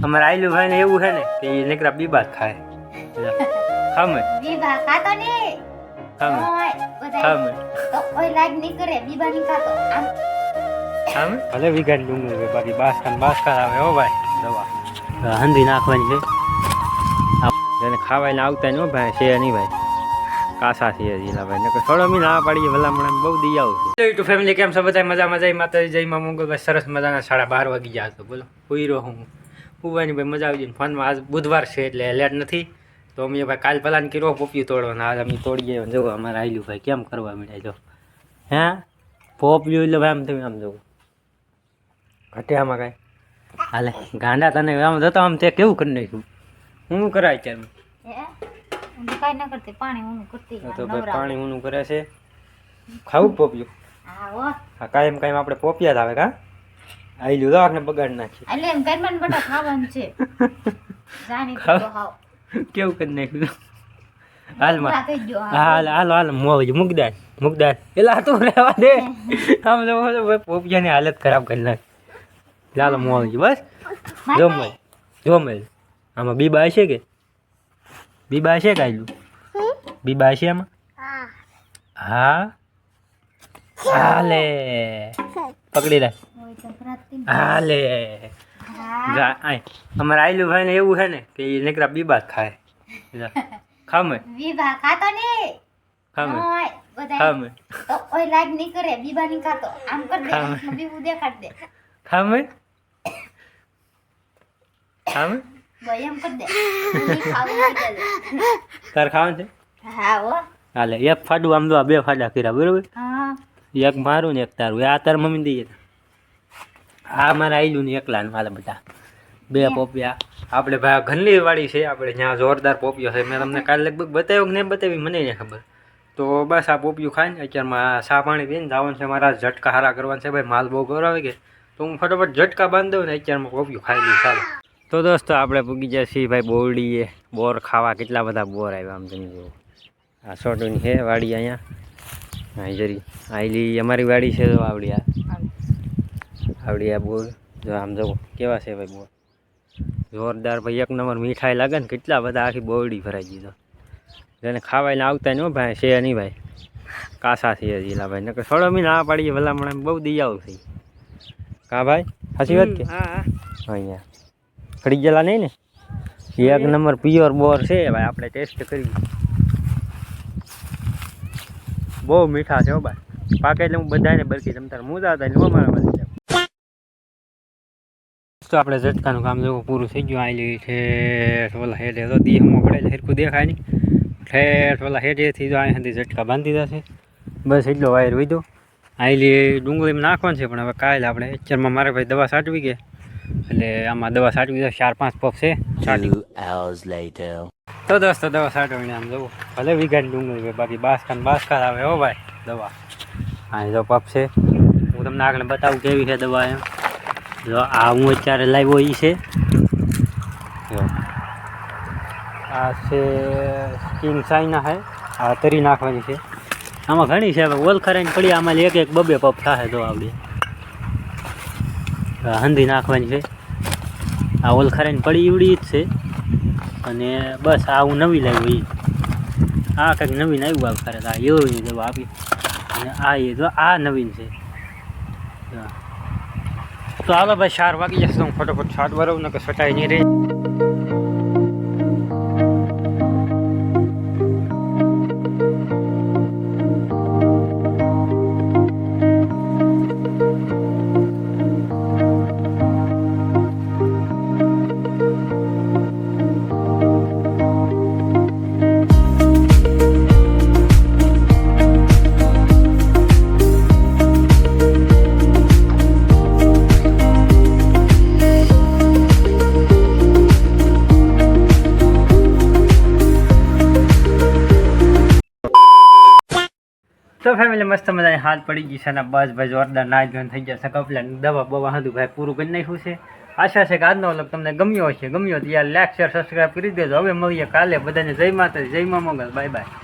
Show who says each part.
Speaker 1: અમારે આયલું ભાઈ ને એવું છે ને કે એ નીકળા બીબા ખાય ખામે
Speaker 2: બીબા ખાતો ને
Speaker 1: ખામે ખામે
Speaker 2: કોઈ લાઈક નહીં કરે બીબા નહીં ખાતો આમ
Speaker 1: ખામે ભલે વિઘાન ડુંગળી બાકી બાસકા આવે હો ભાઈ દવા હંધી નાખવાની છે જેને ખાવાય ને આવતા ને ભાઈ છે નહીં ભાઈ કાસા છે જીલા ભાઈ નકર થોડો મી ના પાડીએ ભલામણ બહુ દી આવું છે યુટ્યુબ ફેમિલી કેમ છો બધા મજામાં જઈ માતાજી જય માં મંગળભાઈ સરસ મજાના 12:30 વાગી ગયા હતો બોલો પૂરો હું ઉવાની ભાઈ મજા આવી ગઈ ફોનમાં આજ બુધવાર છે એટલે લેટ નથી તો અમે ભાઈ કાલ પ્લાન કર્યો પોપિયું તોડવાના આજ અમે તોડીએ જો અમારે આયલું ભાઈ કેમ કરવા મળ્યા જો હે પોપિયું એટલે ભાઈ આમ તમે આમ જોવું ઘટે આમાં કાંઈ હાલે ગાંડા તને આમ જતો આમ તે કેવું કરી નાખ્યું હું કરાય ત્યારે
Speaker 2: કાઈ ન કરતી પાણી ઊનું કરતી
Speaker 1: તો ભાઈ પાણી ઊનું કરે છે ખાવું પોપિયું હા કાયમ કાયમ આપણે પોપિયા જ આવે કા આયલું તો આખને બગાડ નાખી
Speaker 2: એટલે એમ કરમન બટા ખાવાનું છે જાણી તો હાવ
Speaker 1: કેવું કરી નાખ્યું હાલમાં હાલ હાલ હાલ મોજ મુગદાન એલા તું રહેવા દે આમ જો પોપિયાની હાલત ખરાબ કરી નાખી લાલો મોજ બસ જોમેલ આમાં બીબા છે કે બીબા છે કાયલું બીબા છે આમાં હા હાલે પકડી રાખ હાલે અમારે આયલું ભાઈ ને એવું છે ને કે એ નીકળા બીબા જ ખાય ખામે
Speaker 2: બીબા ખાતો ને
Speaker 1: ખામે
Speaker 2: બધા
Speaker 1: ખામે
Speaker 2: તો કોઈ લાઈક નહીં કરે બીબા નહીં ખાતો આમ કર દે બીબુ દેખાડ દે
Speaker 1: ખામે ખામે
Speaker 2: ભાઈ એમ કર દે નહીં ખાવું
Speaker 1: તાર ખાવાનું છે
Speaker 2: હા હો
Speaker 1: હાલે એક ફાડું આમ તો બે ફાડા કર્યા બરોબર
Speaker 2: હા
Speaker 1: એક મારું ને એક તારું આ તાર મમ્મી દઈએ આ મારે આયલું ને એકલા હાલે બધા બે પોપિયા આપણે ભાઈ ઘનલી વાળી છે આપણે ત્યાં જોરદાર પોપિયો છે મેં તમને કાલે લગભગ બતાવ્યો કે નહીં બતાવી મને નહીં ખબર તો બસ આ પોપિયું ખાઈને અત્યારમાં ચા પાણી પીને જવાનું છે મારા ઝટકા હારા કરવાના છે ભાઈ માલ બહુ ગૌરવે કે તો હું ફટાફટ ઝટકા બાંધી દઉં ને અત્યારમાં પોપિયું ખાઈ લઉં ચાલો તો દોસ્તો આપણે પૂગી જાય છીએ ભાઈ બોરડીએ બોર ખાવા કેટલા બધા બોર આવ્યા આમ તમે જુઓ આ છોટુની છે વાડી અહીંયા હા જરી આયલી અમારી વાડી છે તો આવડી આ બોર જો આમ જુઓ કેવા છે ભાઈ બોર જોરદાર ભાઈ એક નંબર મીઠાઈ લાગે ને કેટલા બધા આખી બોરડી ભરાઈ દીધો જેને ખાવાય ને આવતા નહીં ભાઈ છે નહીં ભાઈ કાસા છે જીલા ભાઈ નકર થોડો મી ના પાડીએ ભલામણ બહુ દી આવું થઈ કા ભાઈ સાચી વાત કે અહીંયા ખડી ગયેલા નહીં ને એક નંબર પ્યોર બોર છે ભાઈ આપણે ટેસ્ટ કરી બહુ મીઠા છે હો ભાઈ પાકે એટલે હું બધાને બરકી તમ તાર મુદા હતા એટલે મારા બધી તો આપણે ઝટકાનું કામ જેવું પૂરું થઈ ગયું આવેલી ઠેઠ ઓલા હેઠે તો દીહમાં પડે હેરખું દેખાય નહીં ઠેઠ ઓલા હેઠેથી જો અહીં સુધી ઝટકા બાંધી દીધા છે બસ એટલો વાયર વીધો આવેલી ડુંગળીમાં નાખવાનું છે પણ હવે કાલે આપણે એચરમાં મારે ભાઈ દવા છાંટવી કે એટલે આમાં દવા છાંટવી દો 4-5 પપ છે 2 hours later તો દોસ્તો દવા છાંટવીને આમ જવું ભલે વિઘાની ડુંગળી બાકી બાસકા આવે હો ભાઈ દવા હા જો પપ છે હું તમને આગળ બતાવું કેવી છે દવા એમ જો આ હું અત્યારે લાવ્યો એ છે જો આ છે કિંગ ચાઇના છે આ તરી નાખવાની છે આમાં ઘણી છે હવે ઓલખરાઈને પડી આમાં એક બબે પપ થાય તો આવડી હંધી નાખવાની છે આ ઓલખરાઈને પડી એવડી જ છે અને બસ આ હું નવી લાવ્યો એ આ કંઈક નવીન આવ્યું આ ખરે આ એવી દવા આપી અને આ એ જો આ નવીન છે તો હાલો ભાઈ 4 વાગી જશે હું ફટોફટ છાંટવા રહું ને કે છટાઈ નહીં રહે તો ફેમિલી મસ્ત મજાની હાથ પડી ગઈ છે ને બસ ભાઈ જોરદાર નાચ ધોન થઈ જશે કપલા દવા બવા હતું ભાઈ પૂરું કરી નાખ્યું છે આશા છે કે આજનો વ્લોગ તમને ગમ્યો હશે ગમ્યો તો યાર લાઈક શેર સબસ્ક્રાઈબ કરી દેજો હવે મળીએ કાલે બધાને જય માતા જય મા મંગલ બાય બાય